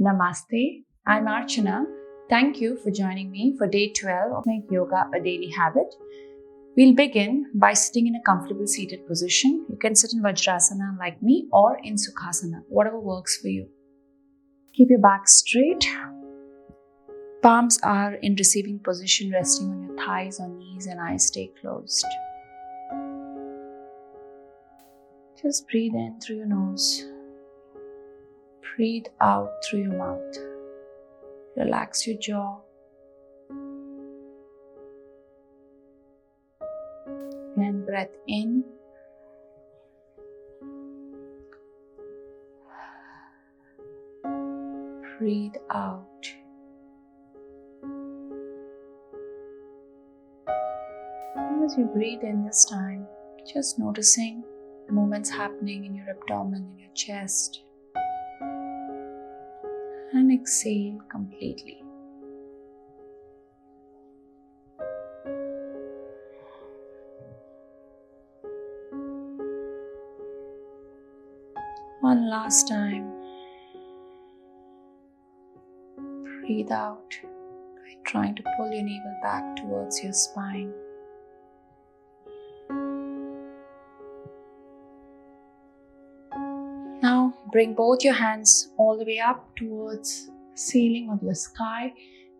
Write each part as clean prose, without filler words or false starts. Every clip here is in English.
Namaste, I'm Archana. Thank you for joining me for day 12 of Make Yoga a Daily Habit. We'll begin by sitting in a comfortable seated position. You can sit in Vajrasana like me or in Sukhasana, whatever works for you. Keep your back straight. Palms are in receiving position, resting on your thighs or knees, and eyes stay closed. Just breathe in through your nose. Breathe out through your mouth. Relax your jaw. And breath in. Breathe out. As you breathe in this time, just noticing the movements happening in your abdomen, in your chest. And exhale completely. One last time. Breathe out by trying to pull your navel back towards your spine. Now bring both your hands all the way up towards the ceiling or the sky.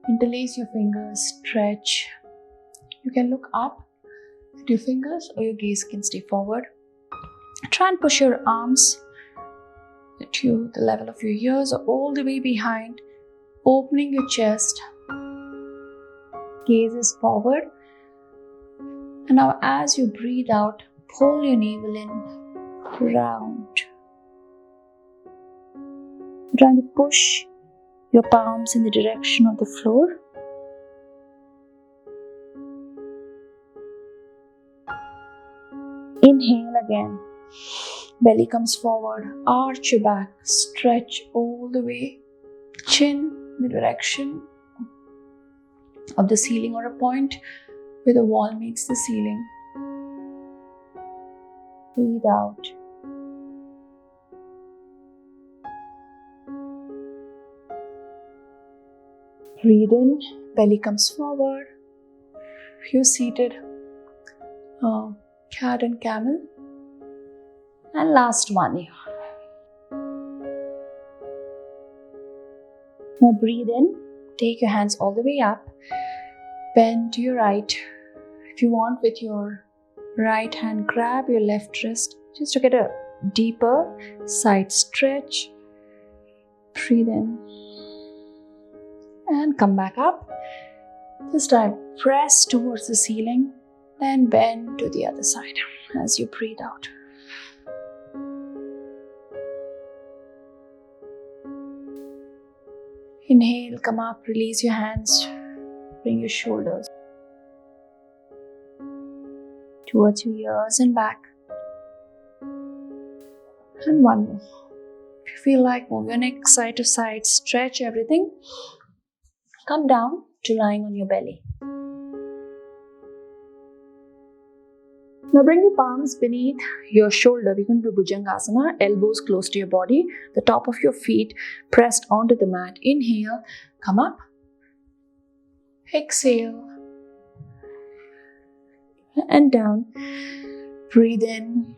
Interlace your fingers, stretch. You can look up at your fingers or your gaze can stay forward. Try and push your arms to the level of your ears or all the way behind, opening your chest. Gaze is forward. And now as you breathe out, pull your navel in, round. Trying to push your palms in the direction of the floor. Inhale again. Belly comes forward. Arch your back. Stretch all the way. Chin in the direction of the ceiling or a point where the wall meets the ceiling. Breathe out. Breathe in, belly comes forward. If you're seated, cat and camel. And last one here. Now breathe in, take your hands all the way up. Bend to your right. If you want, with your right hand, grab your left wrist just to get a deeper side stretch. Breathe in. And come back up. This time, press towards the ceiling, then bend to the other side as you breathe out. Inhale, come up, release your hands, bring your shoulders towards your ears and back. And one more. If you feel like move your neck side to side, stretch everything. Come down to lying on your belly. Now bring your palms beneath your shoulder. We're going to do Bhujangasana, elbows close to your body, the top of your feet pressed onto the mat. Inhale, come up. Exhale. And down. Breathe in.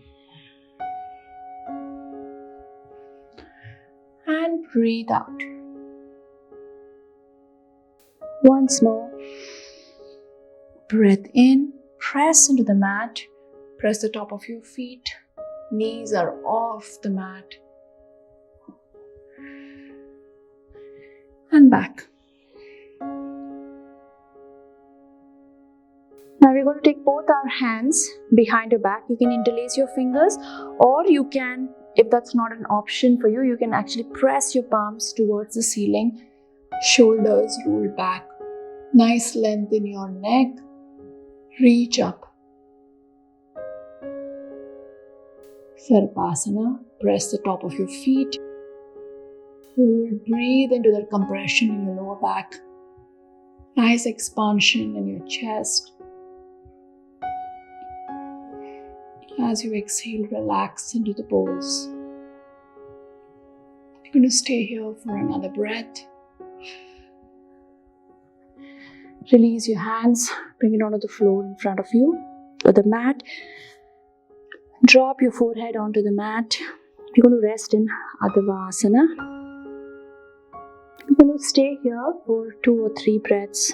And breathe out. Once more, breath in, press into the mat, press the top of your feet, knees are off the mat, and back. Now we're going to take both our hands behind your back. You can interlace your fingers, or you can, if that's not an option for you, you can actually press your palms towards the ceiling, shoulders roll back. Nice length in your neck. Reach up. Sarvasana. Press the top of your feet. Hold. Breathe into that compression in your lower back. Nice expansion in your chest. As you exhale, relax into the pose. You're going to stay here for another breath. Release your hands, bring it onto the floor in front of you or the mat. Drop your forehead onto the mat. You're going to rest in Adhavaasana. You're going to stay here for 2 or 3 breaths.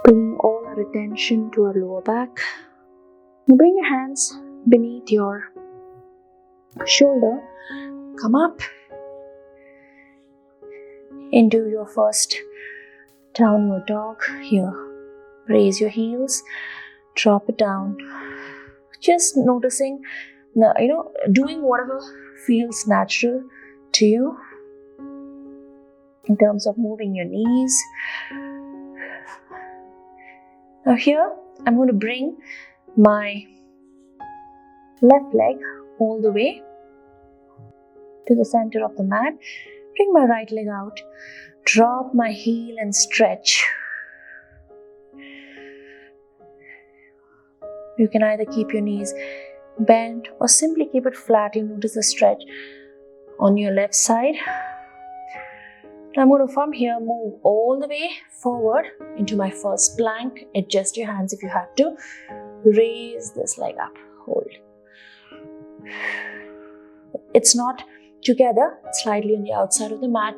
Bring all our attention to our lower back. Now bring your hands beneath your shoulder. Come up into your first downward dog here. Raise your heels, drop it down. Just noticing, doing whatever feels natural to you in terms of moving your knees. Now here, I'm going to bring my left leg all the way to the center of the mat. Bring my right leg out. Drop my heel and stretch. You can either keep your knees bent or simply keep it flat. You notice the stretch on your left side. I'm going to from here move all the way forward into my first plank. Adjust your hands if you have to. Raise this leg up. Hold. It's not together, it's slightly on the outside of the mat.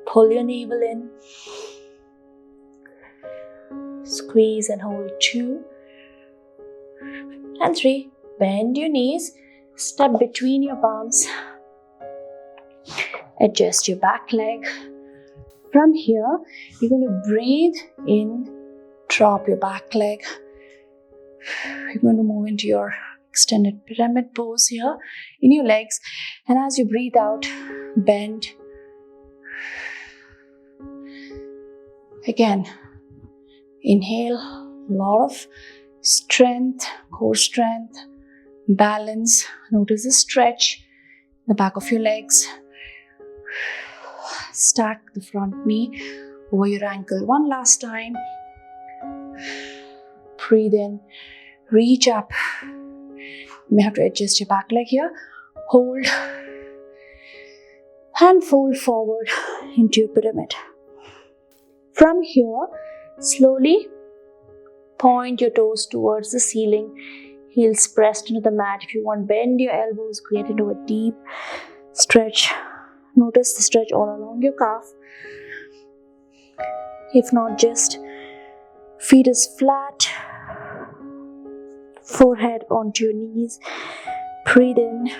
Pull your navel in. Squeeze and hold 2 and 3. Bend your knees. Step between your palms. Adjust your back leg. From here, you're going to breathe in, drop your back leg. You're going to move into your extended pyramid pose here in your legs. And as you breathe out, bend. Again, inhale, a lot of strength, core strength, balance. Notice the stretch in the back of your legs. Stack the front knee over your ankle one last time. Breathe in, reach up. You may have to adjust your back leg here. Hold and fold forward into your pyramid. From here, slowly point your toes towards the ceiling. Heels pressed into the mat. If you want, bend your elbows, get into a deep stretch. Notice the stretch all along your calf. If not, just feet is flat. Forehead onto your knees. Breathe in.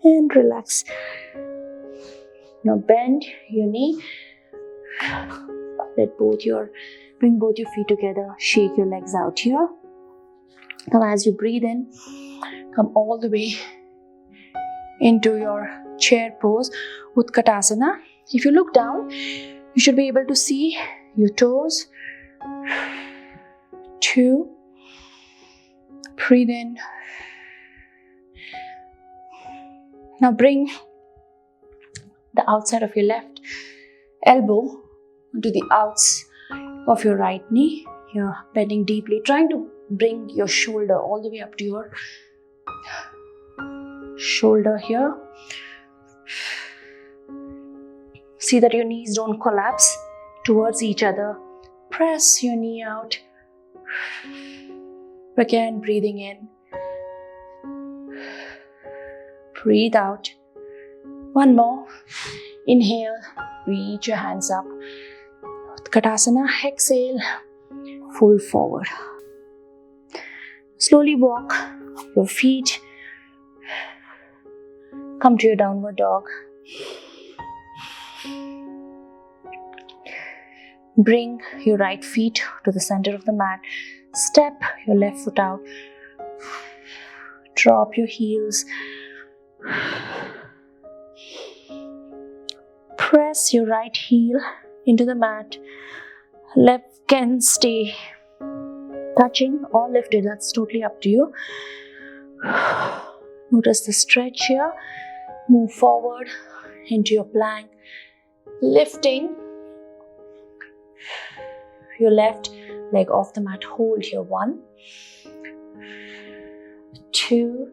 And relax. Now bend your knee. Bring both your feet together. Shake your legs out here. Now as you breathe in, come all the way into your chair pose, Utkatasana. If you look down, you should be able to see your toes. 2. Breathe in. Now bring the outside of your left elbow to the outs of your right knee. You're bending deeply, trying to bring your shoulder all the way up to your shoulder here. See that your knees don't collapse towards each other. Press your knee out. Again, breathing in. Breathe out. One more. Inhale. Reach your hands up. Utkatasana. Exhale. Fold forward. Slowly walk your feet. Come to your downward dog. Bring your right feet to the center of the mat. Step your left foot out. Drop your heels. Press your right heel into the mat. Left can stay touching or lifted. That's totally up to you. Notice the stretch here. Move forward into your plank. Lifting your left leg off the mat. Hold here. 1, 2,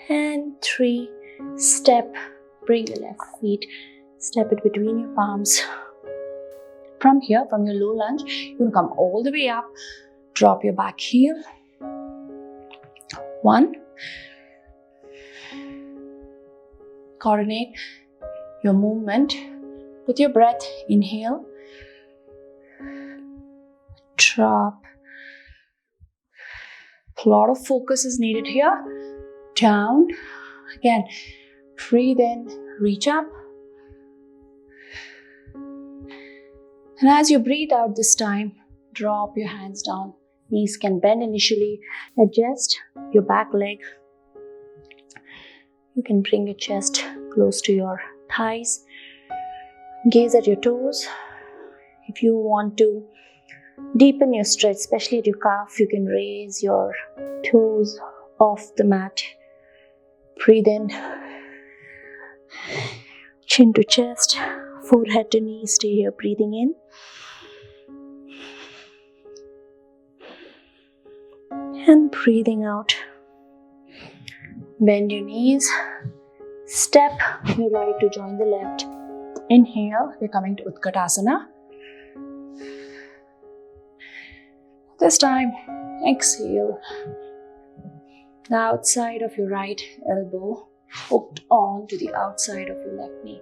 and 3. Step. Bring your left feet. Step it between your palms. From here, from your low lunge, you can come all the way up. Drop your back heel. 1. Coordinate your movement with your breath. Inhale. Drop. A lot of focus is needed here. Down. Again, breathe in, reach up. And as you breathe out this time, drop your hands down. Knees can bend initially. Adjust your back leg. You can bring your chest close to your thighs. Gaze at your toes. If you want to deepen your stretch, especially at your calf, you can raise your toes off the mat. Breathe in. Chin to chest, forehead to knee. Stay here, breathing in. And breathing out. Bend your knees. Step your right to join the left. Inhale, we're coming to Utkatasana. This time, exhale. The outside of your right elbow hooked on to the outside of your left knee.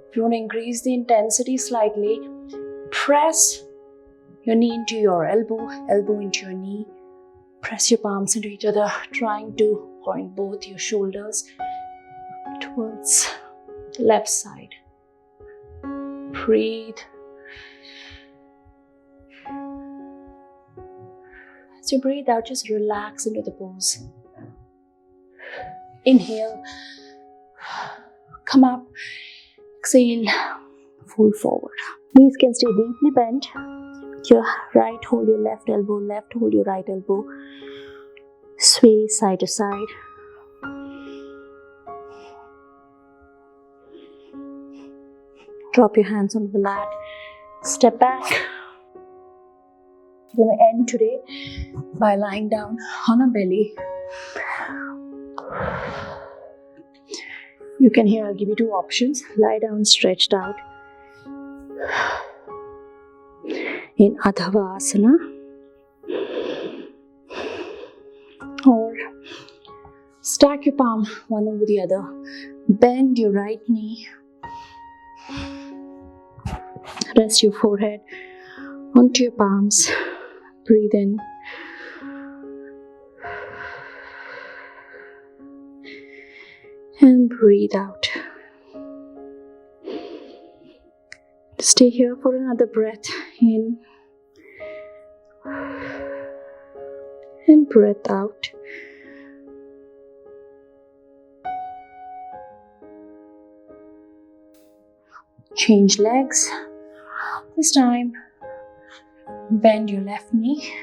If you want to increase the intensity slightly, press your knee into your elbow, elbow into your knee. Press your palms into each other, trying to point both your shoulders towards the left side. Breathe. As you breathe out, just relax into the pose. Inhale. Come up. Exhale. Fold forward. Knees can stay deeply bent. Your right, hold your left elbow. Left, hold your right elbow. Sway side to side. Drop your hands onto the mat. Step back. I'm going to end today by lying down on a belly. You can here, I'll give you 2 options. Lie down stretched out in Adhavaasana, or stack your palm one over the other. Bend your right knee. Rest your forehead onto your palms. Breathe in. And breathe out. Stay here for another breath in. And breath out. Change legs. This time, bend your left knee.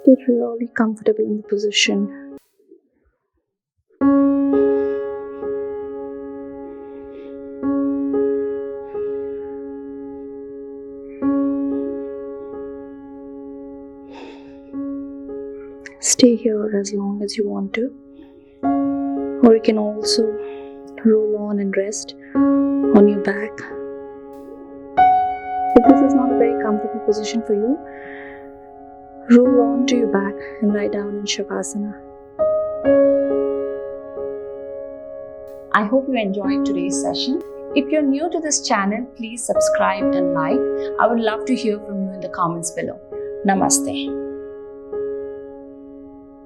Get really comfortable in the position. Stay here as long as you want to. Or you can also roll on and rest on your back. If this is not a very comfortable position for you, roll on to your back and lie down in Shavasana. I hope you enjoyed today's session. If you're new to this channel, please subscribe and like. I would love to hear from you in the comments below. Namaste.